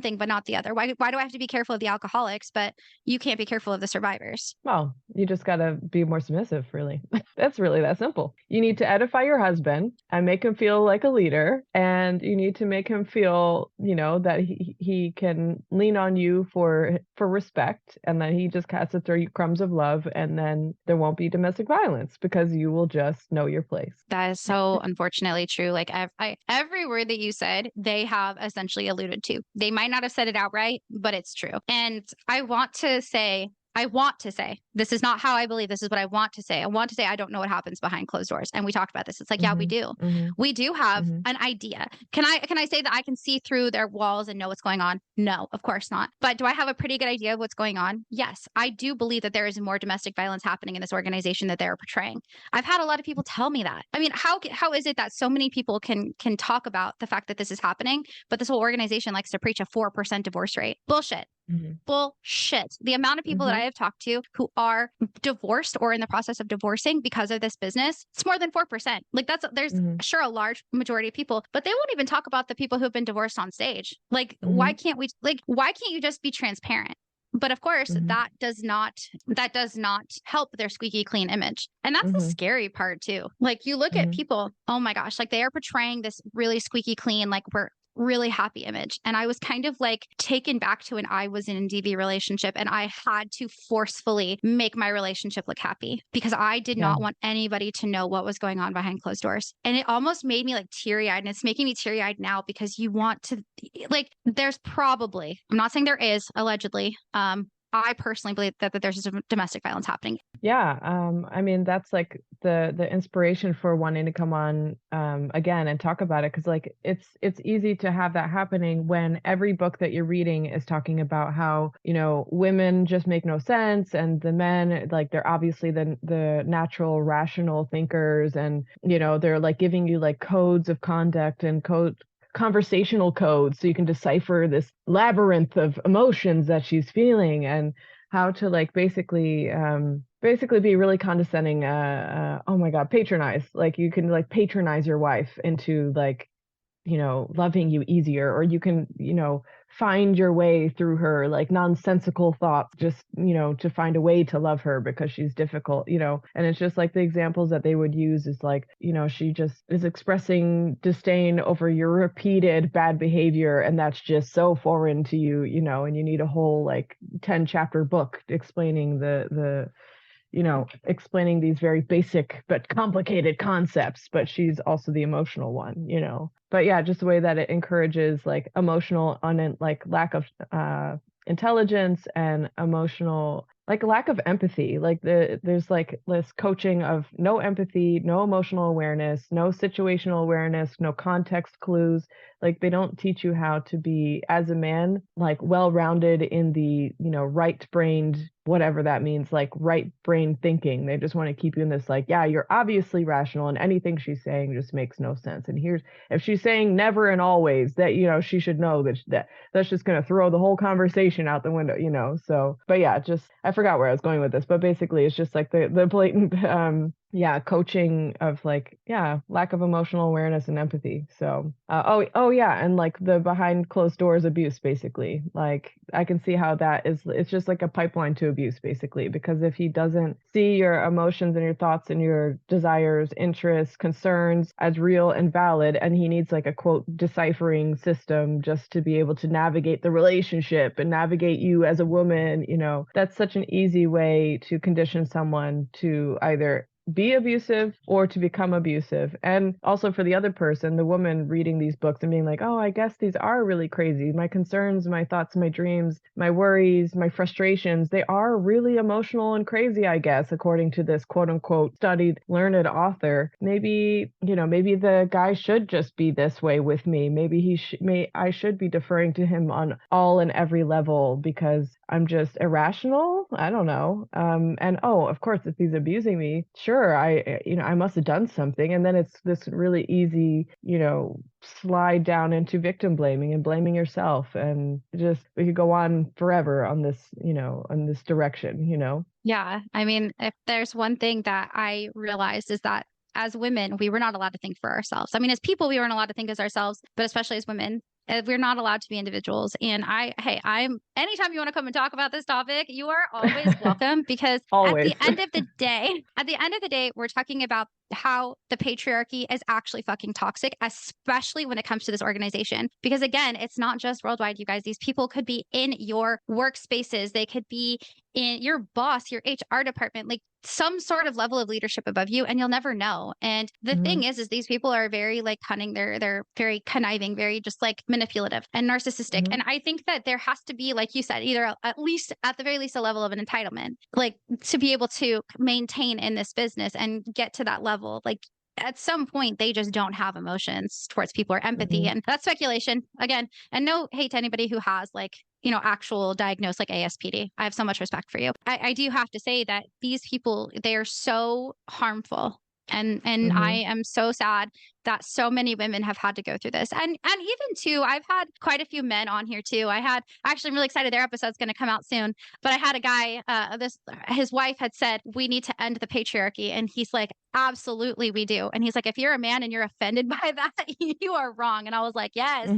thing but not the other? Why do I have to be careful of the alcoholics, but you can't be careful of the survivors? Well, you just got to be more submissive, really. That's really that simple. You need to edify your husband and make him feel like a leader, and you need to make him feel, that he can lean on you for respect, and that he just has to throw you crumbs of love, and then there won't be domestic violence because you will just know your place. That is so unfortunately true. Like, every word that you said, they have essentially alluded to. They might not have said it outright, but it's true. And I want to say, this is not how I believe. This is what I want to say. I don't know what happens behind closed doors. And we talked about this. It's like, yeah, we do. We do have an idea. Can I say that I can see through their walls and know what's going on? No, of course not. But do I have a pretty good idea of what's going on? Yes. I do believe that there is more domestic violence happening in this organization that they're portraying. I've had a lot of people tell me that. I mean, how is it that so many people can talk about the fact that this is happening, but this whole organization likes to preach a 4% divorce rate? Bullshit. Bullshit. The amount of people that I have talked to who are divorced or in the process of divorcing because of this business, it's more than 4%. Like, there's sure a large majority of people, but they won't even talk about the people who've been divorced on stage. Like, why can't you just be transparent? But of course, that does not help their squeaky clean image. And that's the scary part too. Like, you look at people, oh my gosh, like, they are portraying this really squeaky clean, like, we're really happy image. And I was kind of like taken back to when I was in a DV relationship, and I had to forcefully make my relationship look happy because I did not want anybody to know what was going on behind closed doors. And it almost made me like teary-eyed, and it's making me teary-eyed now because you want to, like, there's probably, I'm not saying there is, allegedly, I personally believe that there's domestic violence happening. Yeah. I mean, that's like the inspiration for wanting to come on again and talk about it. Cause like it's easy to have that happening when every book that you're reading is talking about how, women just make no sense, and the men, like, they're obviously the natural, rational thinkers, and, they're like giving you like codes of conduct and conversational codes so you can decipher this labyrinth of emotions that she's feeling. And how to like basically be really condescending, oh my God, patronize. Like you can like patronize your wife into like, loving you easier, or you can, find your way through her like nonsensical thoughts, just, to find a way to love her because she's difficult, and it's just like the examples that they would use is like, she just is expressing disdain over your repeated bad behavior, and that's just so foreign to you, and you need a whole like 10 chapter book explaining explaining these very basic but complicated concepts, but she's also the emotional one, But yeah, just the way that it encourages like emotional like lack of intelligence and emotional like lack of empathy. Like there's like this coaching of no empathy, no emotional awareness, no situational awareness, no context clues. Like they don't teach you how to be as a man like well-rounded in the, right-brained, whatever that means, like right brain thinking. They just want to keep you in this like, yeah, you're obviously rational and anything she's saying just makes no sense. And here's, if she's saying never and always, that, she should know that's just going to throw the whole conversation out the window, So, but yeah, just I forgot where I was going with this, but basically it's just like the blatant coaching of like, lack of emotional awareness and empathy. So oh yeah, and like the behind closed doors abuse, basically. Like I can see how it's just like a pipeline to abuse, basically, because if he doesn't see your emotions and your thoughts and your desires, interests, concerns as real and valid, and he needs like a quote deciphering system just to be able to navigate the relationship and navigate you as a woman, that's such an easy way to condition someone to either be abusive or to become abusive. And also for the other person, the woman reading these books and being like, oh, I guess these are really crazy. My concerns, my thoughts, my dreams, my worries, my frustrations, they are really emotional and crazy, I guess, according to this quote unquote studied, learned author. Maybe, maybe the guy should just be this way with me. Maybe I should be deferring to him on all and every level because I'm just irrational. I don't know. And oh, of course, if he's abusing me, sure, I must have done something. And then it's this really easy, slide down into victim blaming and blaming yourself. And just, we could go on forever on this, on this direction, Yeah. I mean, if there's one thing that I realized is that as women, we were not allowed to think for ourselves. I mean, as people, we weren't allowed to think as ourselves, but especially as women, we're not allowed to be individuals. And anytime you want to come and talk about this topic, you are always welcome, because Always. at the end of the day, we're talking about how the patriarchy is actually fucking toxic, especially when it comes to this organization. Because again, it's not just worldwide, you guys. These people could be in your workspaces. They could be in your boss, your HR department, like some sort of level of leadership above you, and you'll never know. And the thing is these people are very like cunning. They're very conniving, very just like manipulative and narcissistic. And I think that there has to be, like you said, either at least at the very least a level of an entitlement, like to be able to maintain in this business and get to that level. Like at some point they just don't have emotions towards people or empathy. And that's speculation again, and no hate to anybody who has like, actual diagnosed like ASPD. I have so much respect for you. I do have to say that these people, they are so harmful. And I am so sad that so many women have had to go through this. And even too, I've had quite a few men on here too. I'm really excited. Their episode's going to come out soon. But I had a guy, his wife had said, we need to end the patriarchy. And he's like, absolutely, we do. And he's like, if you're a man and you're offended by that, you are wrong. And I was like, yes,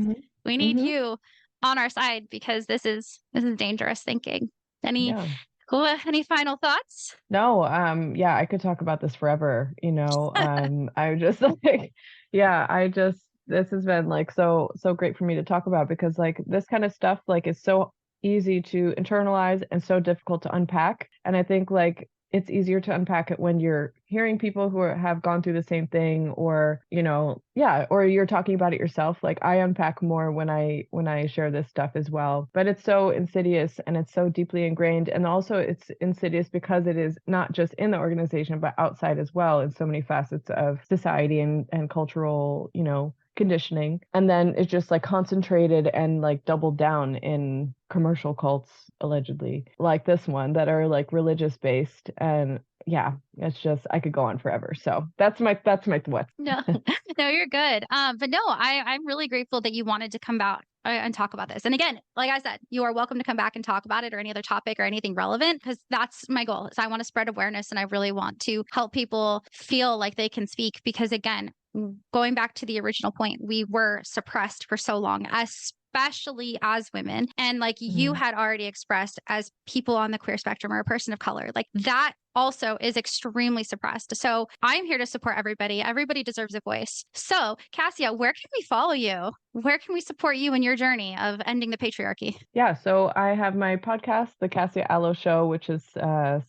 we need you on our side, because this is dangerous thinking. Any final thoughts? No, yeah, I could talk about this forever, I just like, this has been like so great for me to talk about, because like this kind of stuff like is so easy to internalize and so difficult to unpack. And I think like it's easier to unpack it when you're hearing people who have gone through the same thing, or or you're talking about it yourself. Like I unpack more when I share this stuff as well. But it's so insidious and it's so deeply ingrained, and also it's insidious because it is not just in the organization but outside as well, in so many facets of society and cultural conditioning. And then it's just like concentrated and like doubled down in commercial cults, allegedly, like this one, that are like religious based. And yeah, it's just, I could go on forever. So that's my what. No, no, you're good. But no, I'm really grateful that you wanted to come and talk about this. And again, like I said, you are welcome to come back and talk about it or any other topic or anything relevant, because that's my goal. Is I want to spread awareness, and I really want to help people feel like they can speak, because again, going back to the original point, we were suppressed for so long, especially as women. And like you had already expressed, as people on the queer spectrum or a person of color, like that also is extremely suppressed. So I'm here to support everybody. Everybody deserves a voice. So Cassia, where can we follow you? Where can we support you in your journey of ending the patriarchy? Yeah, so I have my podcast, The Cassia Allo Show, which has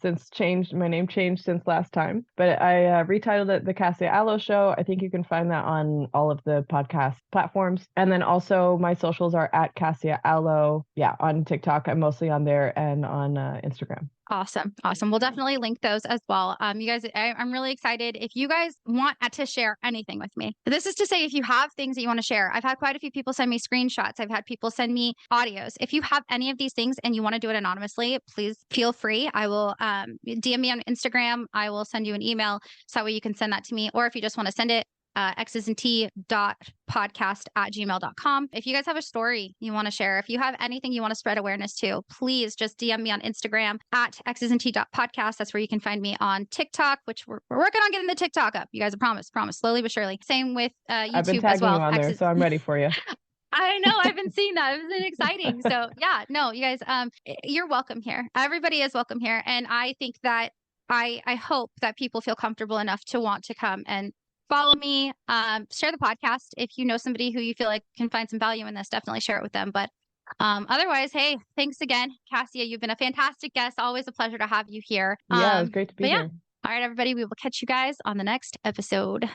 since changed, my name changed since last time, but I retitled it The Cassia Allo Show. I think you can find that on all of the podcast platforms. And then also my socials are at Cassia Allo. Yeah, on TikTok, I'm mostly on there, and on Instagram. Awesome. We'll definitely link those as well. You guys, I'm really excited. If you guys want to share anything with me, this is to say, if you have things that you want to share, I've had quite a few people send me screenshots. I've had people send me audios. If you have any of these things and you want to do it anonymously, please feel free. I will DM me on Instagram. I will send you an email so that way you can send that to me. Or if you just want to send it, xsnt.podcast@gmail.com. If you guys have a story you want to share, if you have anything you want to spread awareness to, please just DM me on Instagram at xsnt.podcast. That's where you can find me on TikTok, which we're working on getting the TikTok up. You guys, promise, slowly but surely. Same with YouTube I've been tagging as well. you on there, so I'm ready for you. I know. I've been seeing that. It's been exciting. So yeah, no, you guys, you're welcome here. Everybody is welcome here. And I think that I hope that people feel comfortable enough to want to come and follow me, share the podcast. If you know somebody who you feel like can find some value in this, definitely share it with them. But otherwise, hey, thanks again, Cassia. You've been a fantastic guest. Always a pleasure to have you here. Yeah, it was great to be here. All right, everybody, we will catch you guys on the next episode.